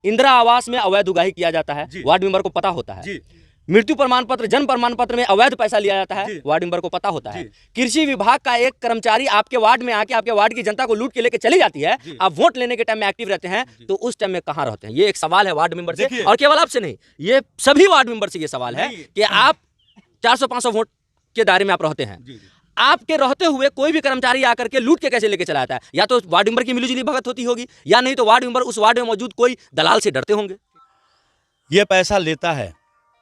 इंदिरा आवास में अवैध उगाही किया जाता है, वार्ड मेंबर को पता होता है। मृत्यु प्रमाण पत्र, जन्म प्रमाण पत्र में अवैध पैसा लिया जाता है, वार्ड मेंबर को पता होता है। कृषि विभाग का एक कर्मचारी आपके वार्ड में आके आपके वार्ड की जनता को लूट के लेके चली जाती है, आप वोट लेने के टाइम में एक्टिव रहते हैं, तो उस टाइम में कहां रहते हैं? ये एक सवाल है वार्ड मेंबर से, और केवल आपसे नहीं, ये सभी वार्ड मेंबर से ये सवाल है कि आप 400-500 वोट के दायरे में आप रहते हैं, आपके रहते हुए कोई भी कर्मचारी आकर के लूट के कैसे लेके चला जाता है? या तो वार्ड मेंबर की मिलीजुली भगत होती होगी, या नहीं तो वार्ड मेंबर उस वार्ड में मौजूद कोई दलाल से डरते होंगे। ये पैसा लेता है,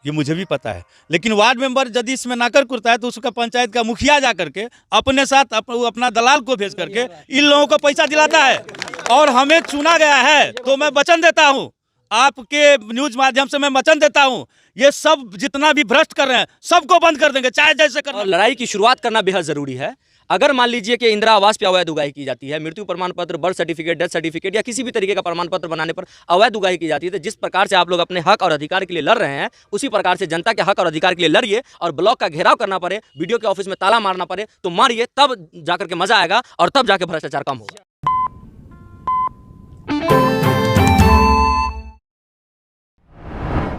ये मुझे भी पता है, लेकिन वार्ड मेंबर यदि इसमें नाकर कुरता है तो उसका पंचायत का मुखिया जा करके अपने साथ अपना दलाल को भेज करके इन लोगों को पैसा दिलाता है। और हमें चुना गया है तो मैं वचन देता हूँ, आपके न्यूज माध्यम से मैं वचन देता हूँ, ये सब जितना भी भ्रष्ट कर रहे हैं सबको बंद कर देंगे, चाहे जैसे करना। और लड़ाई की शुरुआत करना बेहद जरूरी है। अगर मान लीजिए कि इंदिरा आवास पे अवैध उगाही की जाती है, मृत्यु प्रमाण पत्र, बर्थ सर्टिफिकेट, डेथ सर्टिफिकेट या किसी भी तरीके का प्रमाण पत्र बनाने पर अवैध उगाही की जाती है, तो जिस प्रकार से आप लोग अपने हक और अधिकार के लिए लड़ रहे हैं, उसी प्रकार से जनता के हक और अधिकार के लिए लड़िए। और ब्लॉक का घेराव करना पड़े, वीडियो के ऑफिस में ताला मारना पड़े तो मारिए, तब जाकर के मजा आएगा और तब जाके भ्रष्टाचार कम होगा।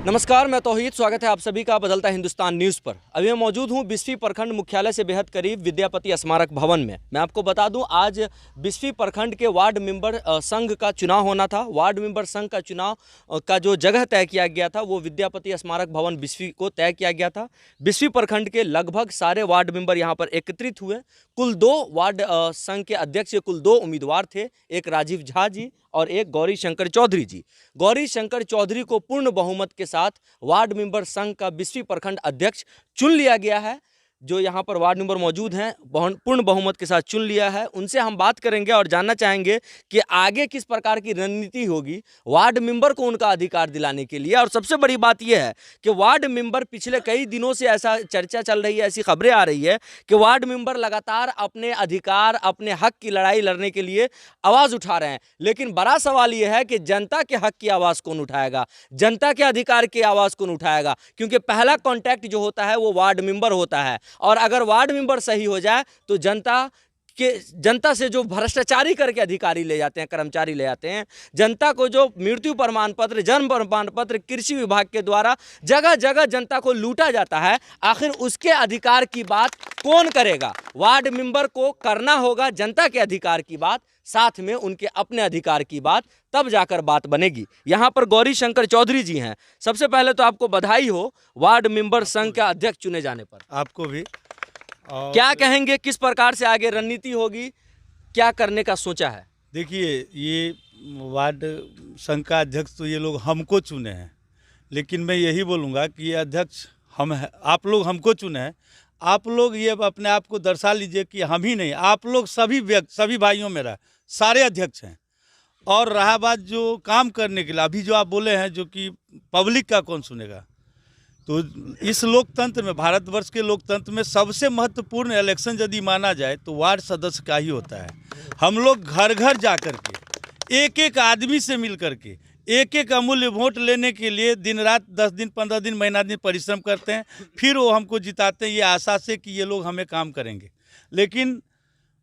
नमस्कार, मैं तौहीद, स्वागत है आप सभी का बदलता हिंदुस्तान न्यूज़ पर। अभी मैं मौजूद हूं बिस्फी प्रखंड मुख्यालय से बेहद करीब विद्यापति स्मारक भवन में। मैं आपको बता दूं, आज बिस्फी प्रखंड के वार्ड मेंबर संघ का चुनाव होना था। वार्ड मेंबर संघ का चुनाव का जो जगह तय किया गया था वो विद्यापति स्मारक भवन बिस्फी को तय किया गया था। बिस्फी प्रखंड के लगभग सारे वार्ड मेंबर यहाँ पर एकत्रित हुए। कुल 2 वार्ड संघ के अध्यक्ष, कुल 2 उम्मीदवार थे, एक राजीव झा जी और एक गौरी शंकर चौधरी जी। गौरी शंकर चौधरी को पूर्ण बहुमत के साथ वार्ड मेंबर संघ का बिस्फी प्रखंड अध्यक्ष चुन लिया गया है। जो यहाँ पर वार्ड मेंबर मौजूद हैं पूर्ण बहुमत के साथ चुन लिया है। उनसे हम बात करेंगे और जानना चाहेंगे कि आगे किस प्रकार की रणनीति होगी वार्ड मेंबर को उनका अधिकार दिलाने के लिए। और सबसे बड़ी बात यह है कि वार्ड मेंबर, पिछले कई दिनों से ऐसा चर्चा चल रही है, ऐसी खबरें आ रही है कि वार्ड मेंबर लगातार अपने अधिकार, अपने हक की लड़ाई लड़ने के लिए आवाज़ उठा रहे हैं। लेकिन बड़ा सवाल यह है कि जनता के हक की आवाज़ कौन उठाएगा, जनता के अधिकार की आवाज़ कौन उठाएगा? क्योंकि पहला कॉन्टैक्ट जो होता है वो वार्ड मेंबर होता है, और अगर वार्ड मेंबर सही हो जाए तो जनता से जो भ्रष्टाचारी करके अधिकारी ले जाते हैं, कर्मचारी ले जाते हैं, जनता को जो मृत्यु प्रमाण पत्र, जन्म प्रमाण पत्र कृषि विभाग के द्वारा जगह जगह जनता को लूटा जाता है, आखिर उसके अधिकार की बात कौन करेगा? वार्ड मेंबर को करना होगा जनता के अधिकार की बात, साथ में उनके अपने अधिकार की बात, तब जाकर बात बनेगी। यहाँ पर गौरी शंकर चौधरी जी हैं। सबसे पहले तो आपको बधाई हो वार्ड मेंबर संघ का अध्यक्ष चुने जाने पर। आपको भी। क्या कहेंगे, किस प्रकार से आगे रणनीति होगी, क्या करने का सोचा है? देखिए, ये वार्ड संघ का अध्यक्ष तो ये लोग हमको चुने हैं, लेकिन मैं यही बोलूँगा कि ये अध्यक्ष हम हैं, आप लोग हमको चुने हैं। आप लोग ये अपने आप को दर्शा लीजिए कि हम ही नहीं, आप लोग सभी भाइयों मेरा सारे अध्यक्ष हैं। और रहा बात जो काम करने के लिए, अभी जो आप बोले हैं, जो कि पब्लिक का कौन सुनेगा, तो इस लोकतंत्र में, भारतवर्ष के लोकतंत्र में सबसे महत्वपूर्ण इलेक्शन यदि माना जाए तो वार्ड सदस्य का ही होता है। हम लोग घर घर जा कर के एक एक आदमी से मिल कर के एक एक अमूल्य वोट लेने के लिए दिन रात 10 दिन 15 दिन महीना दिन परिश्रम करते हैं, फिर वो हमको जिताते हैं ये आशा से कि ये लोग हमें काम करेंगे। लेकिन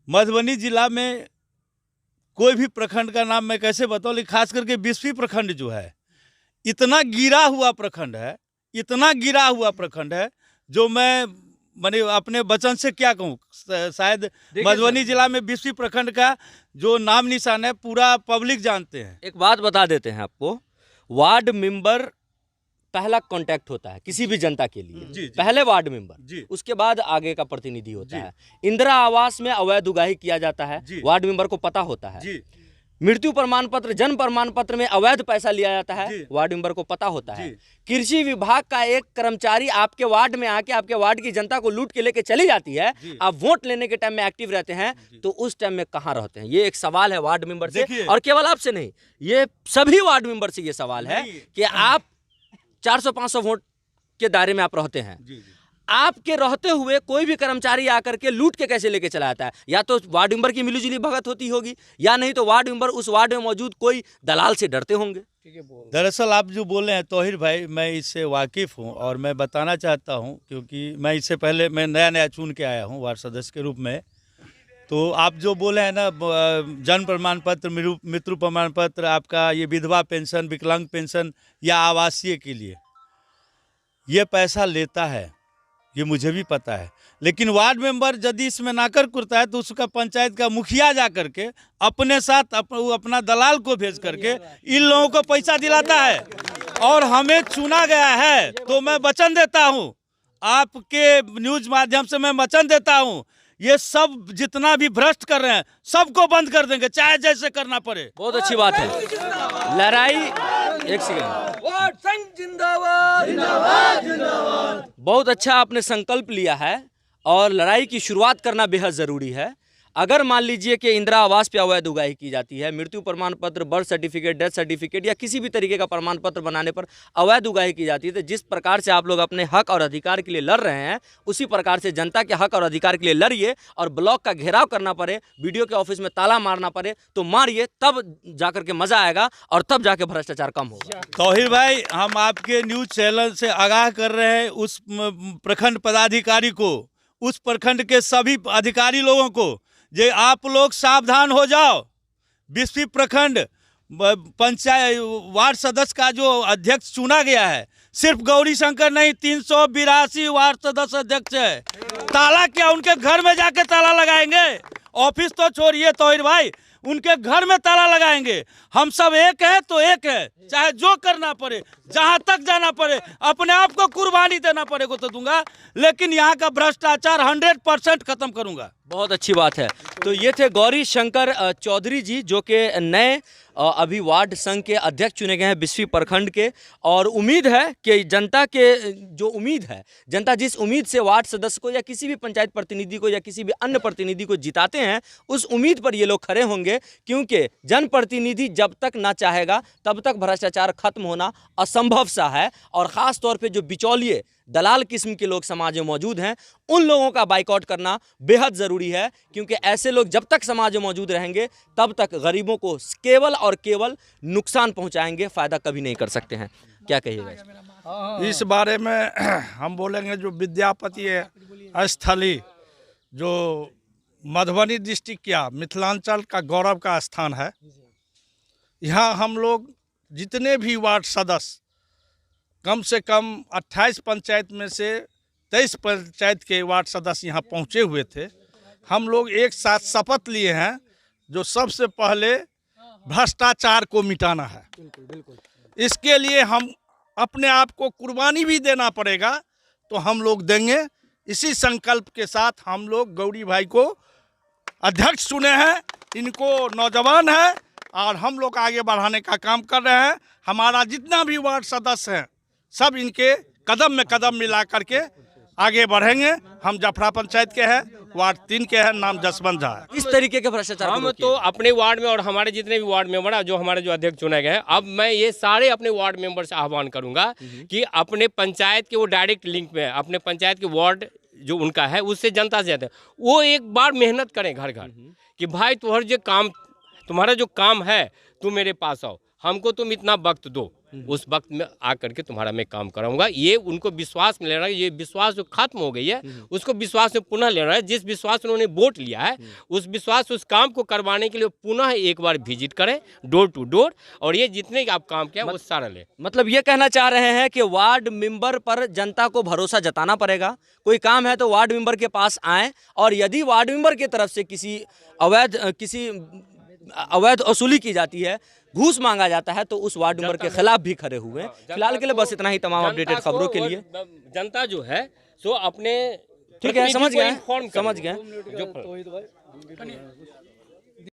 मधुबनी जिला में कोई भी प्रखंड का नाम मैं कैसे बताऊँ, लेकिन खास करके बिस्फी प्रखंड जो है, इतना गिरा हुआ प्रखंड है, इतना गिरा हुआ प्रखंड है, जो मैंने अपने वचन से क्या कहूँ, शायद मधुबनी जिला में बिस्फी प्रखंड का जो नाम निशान है पूरा पब्लिक जानते हैं। एक बात बता देते हैं आपको, वार्ड मेंबर पहला कांटेक्ट होता है किसी भी जनता के लिए। जी। पहले वार्ड मेंबर, उसके बाद आगे का प्रतिनिधि होता है। इंदिरा आवास में अवैध उगाही किया जाता है, वार्ड मेंबर को पता होता है। मृत्यु प्रमाण पत्र, जन्म प्रमाण पत्र में अवैध पैसा लिया जाता है, वार्ड मेंबर को पता होता है। कृषि विभाग का एक कर्मचारी आपके वार्ड में आके आपके वार्ड की जनता को लूट के लेके चली जाती है, आप वोट लेने के टाइम में एक्टिव रहते हैं, तो उस टाइम में कहां रहते हैं? ये एक सवाल है वार्ड मेंबर से, और केवल आपसे नहीं, ये सभी वार्ड मेंबर से ये सवाल है कि आप 400-500 वोट के दायरे में आप रहते हैं, आपके रहते हुए कोई भी कर्मचारी आकर के लूट के कैसे लेके चला जाता है? या तो वार्ड मेंबर की मिलीजुली भगत होती होगी, या नहीं तो वार्ड मेंबर उस वार्ड में मौजूद कोई दलाल से डरते होंगे। दरअसल आप जो बोले हैं तौहीर भाई, मैं इससे वाकिफ़ हूं और मैं बताना चाहता हूं, क्योंकि मैं इससे पहले मैं नया चुन के आया हूं वार्ड सदस्य के रूप में। तो आप जो बोले हैं ना जन्म प्रमाण पत्र, मृत्यु प्रमाण पत्र, आपका ये विधवा पेंशन, विकलांग पेंशन या आवासीय के लिए ये पैसा लेता है, ये मुझे भी पता है। लेकिन वार्ड मेंबर यदि इसमें नाकर कुरता है तो उसका पंचायत का मुखिया जा करके अपने साथ अपना दलाल को भेज करके इन लोगों को पैसा दिलाता है। और हमें चुना गया है तो मैं वचन देता हूँ, आपके न्यूज माध्यम से मैं वचन देता हूँ, ये सब जितना भी भ्रष्ट कर रहे हैं सबको बंद कर देंगे, चाहे जैसे करना पड़े। बहुत अच्छी बात है। लड़ाई, एक सेकंड, वार्ड संघ जिंदाबाद जिंदाबाद जिंदाबाद। बहुत अच्छा आपने संकल्प लिया है और लड़ाई की शुरुआत करना बेहद ज़रूरी है। अगर मान लीजिए कि इंदिरा आवास पे अवैध उगाही की जाती है, मृत्यु प्रमाण पत्र, बर्थ सर्टिफिकेट, डेथ सर्टिफिकेट या किसी भी तरीके का प्रमाण पत्र बनाने पर अवैध उगाही की जाती है, तो जिस प्रकार से आप लोग अपने हक और अधिकार के लिए लड़ रहे हैं उसी प्रकार से जनता के हक और अधिकार के लिए लड़िए। और ब्लॉक का घेराव करना पड़े, वीडियो के ऑफिस में ताला मारना पड़े तो मारिए, तब जाकर के मजा आएगा और तब जाके भ्रष्टाचार कम होगा। तौहीर भाई, हम आपके न्यूज चैनल से आगाह कर रहे हैं उस प्रखंड पदाधिकारी को, उस प्रखंड के सभी अधिकारी लोगों को, जे आप लोग सावधान हो जाओ। बिस्फी प्रखंड पंचायत वार्ड सदस्य का जो अध्यक्ष चुना गया है, सिर्फ गौरी शंकर नहीं, 382 वार्ड सदस्य अध्यक्ष है। ताला क्या उनके घर में जाके ताला लगाएंगे? ऑफिस तो छोड़िए तौहीर भाई, उनके घर में ताला लगाएंगे। हम सब एक है तो एक है, चाहे जो करना पड़े, जहां तक जाना पड़े, अपने आप को कुर्बानी देना पड़ेगा तो दूंगा, लेकिन यहाँ का भ्रष्टाचार 100% खत्म करूंगा। बहुत अच्छी बात है। तो ये थे गौरी शंकर चौधरी जी, जो कि नए अभी वार्ड संघ के अध्यक्ष चुने गए हैं बिस्फी प्रखंड के। और उम्मीद है कि जनता के जो उम्मीद है, जनता जिस उम्मीद से वार्ड सदस्य को या किसी भी पंचायत प्रतिनिधि को या किसी भी अन्य प्रतिनिधि को जिताते हैं, उस उम्मीद पर ये लोग खड़े होंगे। क्योंकि जनप्रतिनिधि जब तक ना चाहेगा तब तक भ्रष्टाचार खत्म होना असंभव सा है। और ख़ास तौर पे जो बिचौलिए दलाल किस्म के लोग समाज में मौजूद हैं, उन लोगों का बाइकआउट करना बेहद ज़रूरी है। क्योंकि ऐसे लोग जब तक समाज में मौजूद रहेंगे तब तक गरीबों को केवल और केवल नुकसान पहुंचाएंगे, फ़ायदा कभी नहीं कर सकते हैं। क्या कहिएगा इस बारे में? हम बोलेंगे जो विद्यापति स्थली जो मधुबनी डिस्ट्रिक्ट या मिथिलांचल का गौरव का स्थान है, यहाँ हम लोग जितने भी वार्ड सदस्य, कम से कम 28 पंचायत में से 23 पंचायत के वार्ड सदस्य यहाँ पहुँचे हुए थे। हम लोग एक साथ शपथ लिए हैं जो सबसे पहले भ्रष्टाचार को मिटाना है। इसके लिए हम अपने आप को कुर्बानी भी देना पड़ेगा तो हम लोग देंगे। इसी संकल्प के साथ हम लोग गौरी भाई को अध्यक्ष चुने हैं। इनको नौजवान है और हम लोग आगे बढ़ाने का काम कर रहे हैं। हमारा जितना भी वार्ड सदस्य हैं सब इनके कदम में कदम मिला करके आगे बढ़ेंगे। हम जफरा पंचायत के हैं, वार्ड 3 के हैं, नाम जसवंत झा है। इस तरीके के भ्रष्टाचार हम तो अपने वार्ड में और हमारे जितने भी वार्ड मेंबर जो हमारे जो अध्यक्ष चुने गए, अब मैं ये सारे अपने वार्ड मेंबर से आह्वान करूंगा कि अपने पंचायत के वो डायरेक्ट लिंक में अपने पंचायत के वार्ड जो उनका है उससे जनता से जाते हैं, वो एक बार मेहनत करें घर घर कि भाई तुम्हारा जो काम है तुम मेरे पास आओ, हमको तुम इतना वक्त दो, उस वक्त में आकर के तुम्हारा मैं काम कराऊंगा। ये उनको विश्वास में ले रहा है। ये विश्वास जो खत्म हो गई है उसको विश्वास में पुनः ले रहा है। जिस विश्वास उन्होंने वोट लिया है उस विश्वास उस काम को करवाने के लिए पुनः एक बार विजिट करें डोर टू डोर, और ये जितने आप काम किया वो सारा ले। मतलब ये कहना चाह रहे हैं कि वार्ड मेंबर पर जनता को भरोसा जताना पड़ेगा। कोई काम है तो वार्ड मेंबर के पास आएँ, और यदि वार्ड मेंबर की तरफ से किसी अवैध वसूली की जाती है, घूस मांगा जाता है, तो उस वार्ड मेंबर के खिलाफ भी खड़े हुए। फिलहाल के लिए बस इतना ही। तमाम अपडेटेड खबरों के लिए जनता जो है सो अपने ठीक है, समझ गए।